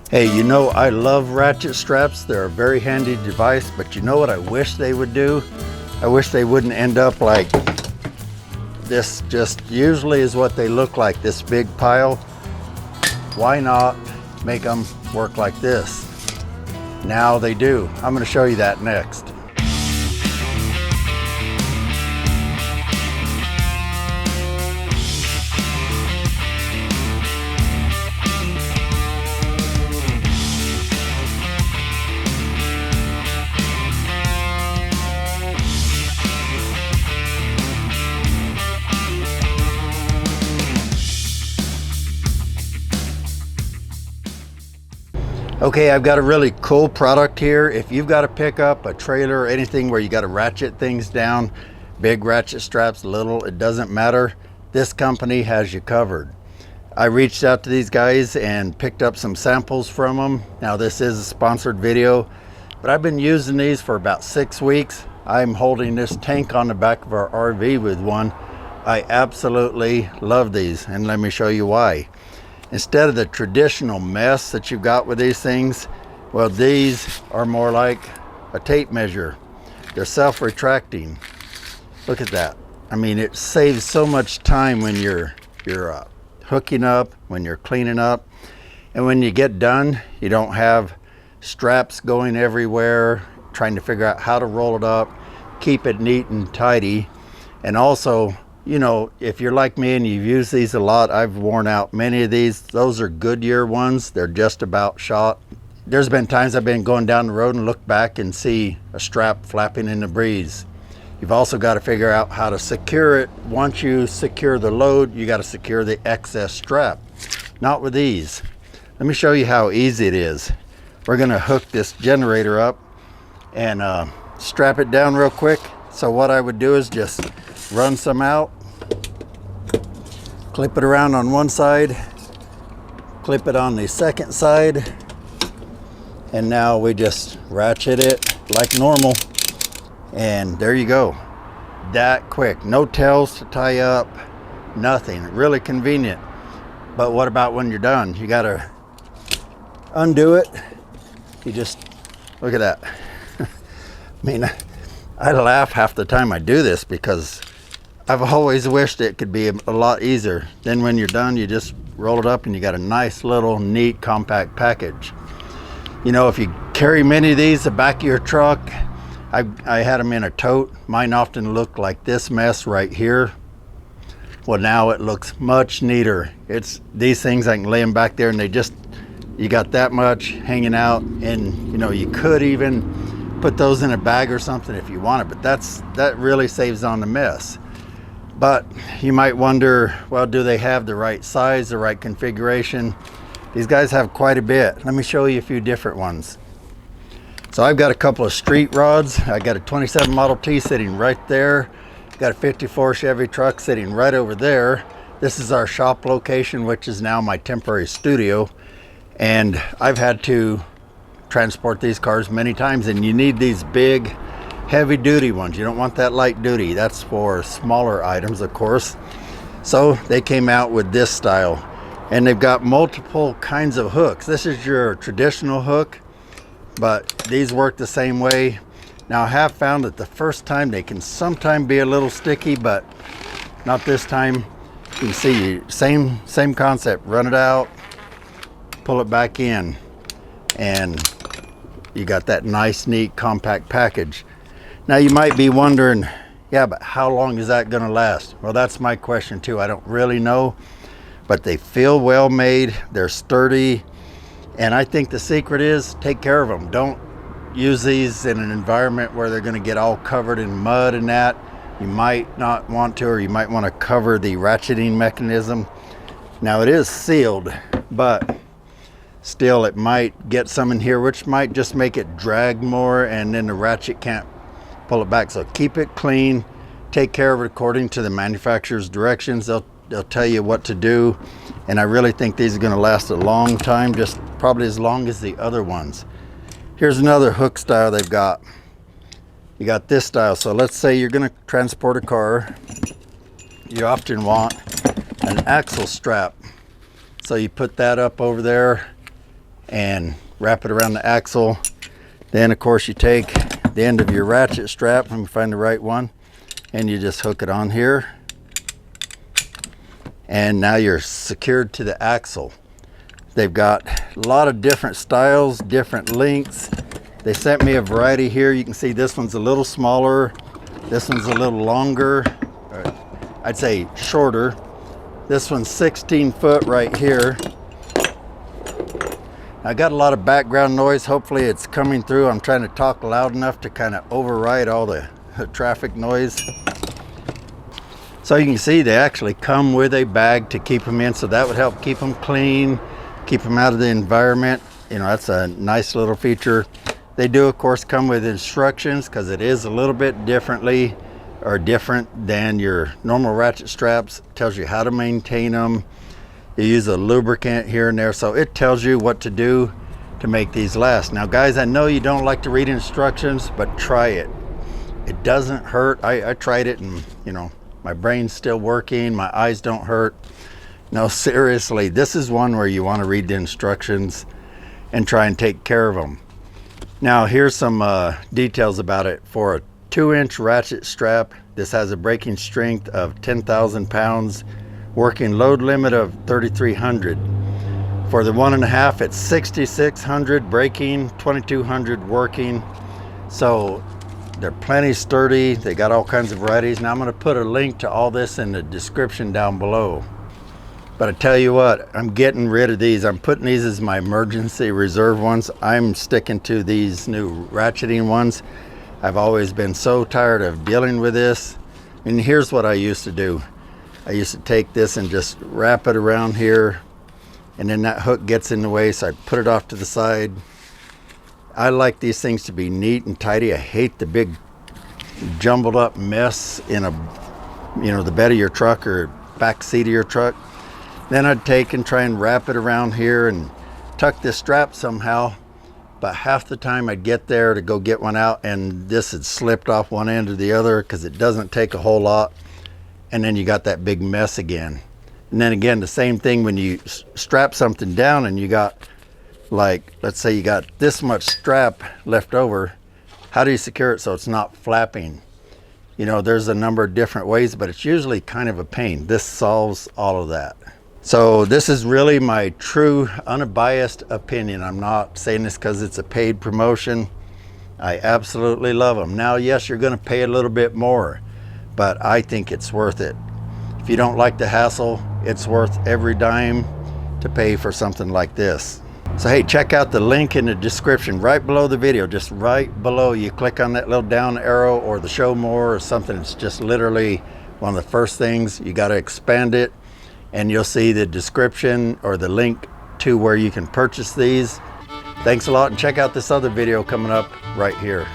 Hey, you know, I love ratchet straps. They're a very handy device, but you know what I wish they would do? I wish they wouldn't end up like this. Just usually is what they look like, this big pile. Why not make them work like this? Now they do. I'm going to show you that next. Okay, I've got a really cool product here. If you've got to pick up a trailer or anything where you got to ratchet things down, big ratchet straps, little, it doesn't matter. This company has you covered. I reached out to these guys and picked up some samples from them. Now this is a sponsored video, but I've been using these for about 6 weeks. I'm holding this tank on the back of our RV with one. I absolutely love these, and let me show you why. Instead of the traditional mess that you've got with these things, well, these are more like a tape measure. They're self-retracting. Look at that. I mean, it saves so much time when you're hooking up, when you're cleaning up, and when you get done, you don't have straps going everywhere, trying to figure out how to roll it up, keep it neat and tidy. And also, you know, if you're like me and you've used these a lot, I've worn out many of these. Those are Goodyear ones. They're just about shot. There's been times I've been going down the road and look back and see a strap flapping in the breeze. You've also got to figure out how to secure it. Once you secure the load, you got to secure the excess strap. Not with these. Let me show you how easy it is. We're going to hook this generator up and strap it down real quick. So what I would do is just run some out, clip it around on one side, clip it on the second side, and now we just ratchet it like normal, and there you go. That quick. No tails to tie up, nothing. Really convenient. But what about when you're done? You gotta undo it. You just look at that. I mean, I laugh half the time I do this because I've always wished it could be a lot easier. Then when you're done, you just roll it up and you got a nice little neat compact package. You know, if you carry many of these the back of your truck, I had them in a tote. Mine often look like this mess right here. Well, now it looks much neater. It's these things, I can lay them back there and they just, you got that much hanging out, and you know, you could even put those in a bag or something if you wanted, but that really saves on the mess. But you might wonder, well, do they have the right size, the right configuration? These guys have quite a bit. Let me show you a few different ones. So I've got a couple of street rods. I got a 27 Model T sitting right there. Got a 54 Chevy truck sitting right over there. This is our shop location, which is now my temporary studio. And I've had to transport these cars many times, and you need these big, heavy duty ones. You don't want that light duty. That's for smaller items, of course. So they came out with this style, and they've got multiple kinds of hooks. This is your traditional hook, but these work the same way. Now I have found that the first time they can sometimes be a little sticky, but not this time. You can see, same concept. Run it out, pull it back in, and you got that nice, neat, compact package. Now you might be wondering, yeah, but how long is that gonna last? Well, that's my question too. I don't really know, but they feel well made, they're sturdy, and I think the secret is take care of them. Don't use these in an environment where they're gonna get all covered in mud and that. You might not want to, or you might wanna cover the ratcheting mechanism. Now it is sealed, but still it might get some in here, which might just make it drag more, and then the ratchet can't pull it back. So keep it clean, take care of it according to the manufacturer's directions. They'll tell you what to do, and I really think these are going to last a long time, just probably as long as the other ones. Here's another hook style they've got. You got this style. So let's say you're going to transport a car. You often want an axle strap, so you put that up over there and wrap it around the axle. Then of course you take the end of your ratchet strap, let me find the right one, and you just hook it on here. And now you're secured to the axle. They've got a lot of different styles, different lengths. They sent me a variety here. You can see this one's a little smaller. This one's a little longer. I'd say shorter. This one's 16 foot right here. I got a lot of background noise. Hopefully it's coming through. I'm trying to talk loud enough to kind of override all the traffic noise. So you can see they actually come with a bag to keep them in, so that would help keep them clean, keep them out of the environment. You know, that's a nice little feature. They do of course come with instructions, because it is a little bit different than your normal ratchet straps. It tells you how to maintain them. You use a lubricant here and there, so it tells you what to do to make these last. Now guys, I know you don't like to read instructions, but try it. It doesn't hurt. I tried it, and you know, my brain's still working, my eyes don't hurt. No, seriously, this is one where you want to read the instructions and try and take care of them. Now here's some details about it. For a 2-inch ratchet strap, this has a breaking strength of 10,000 pounds, working load limit of 3,300. For the 1.5, it's 6,600 breaking, 2,200 working. So they're plenty sturdy. They got all kinds of varieties. Now I'm going to put a link to all this in the description down below. But I tell you what, I'm getting rid of these. I'm putting these as my emergency reserve ones. I'm sticking to these new ratcheting ones. I've always been so tired of dealing with this. And here's what I used to do. I used to take this and just wrap it around here, and then that hook gets in the way, so I'd put it off to the side. I like these things to be neat and tidy. I hate the big jumbled up mess in the bed of your truck or back seat of your truck. Then I'd take and try and wrap it around here and tuck this strap somehow. But half the time I'd get there to go get one out, and this had slipped off one end or the other, because it doesn't take a whole lot. And then you got that big mess again. And then again, the same thing when you strap something down and you got, like, let's say you got this much strap left over. How do you secure it so it's not flapping? You know, there's a number of different ways, but it's usually kind of a pain. This solves all of that. So this is really my true unbiased opinion. I'm not saying this because it's a paid promotion. I absolutely love them. Now, yes, you're going to pay a little bit more, but I think it's worth it. If you don't like the hassle, it's worth every dime to pay for something like this. So hey, check out the link in the description right below the video. Just right below, you click on that little down arrow or the show more or something. It's just literally one of the first things. You got to expand it, and you'll see the description or the link to where you can purchase these. Thanks a lot, and check out this other video coming up right here.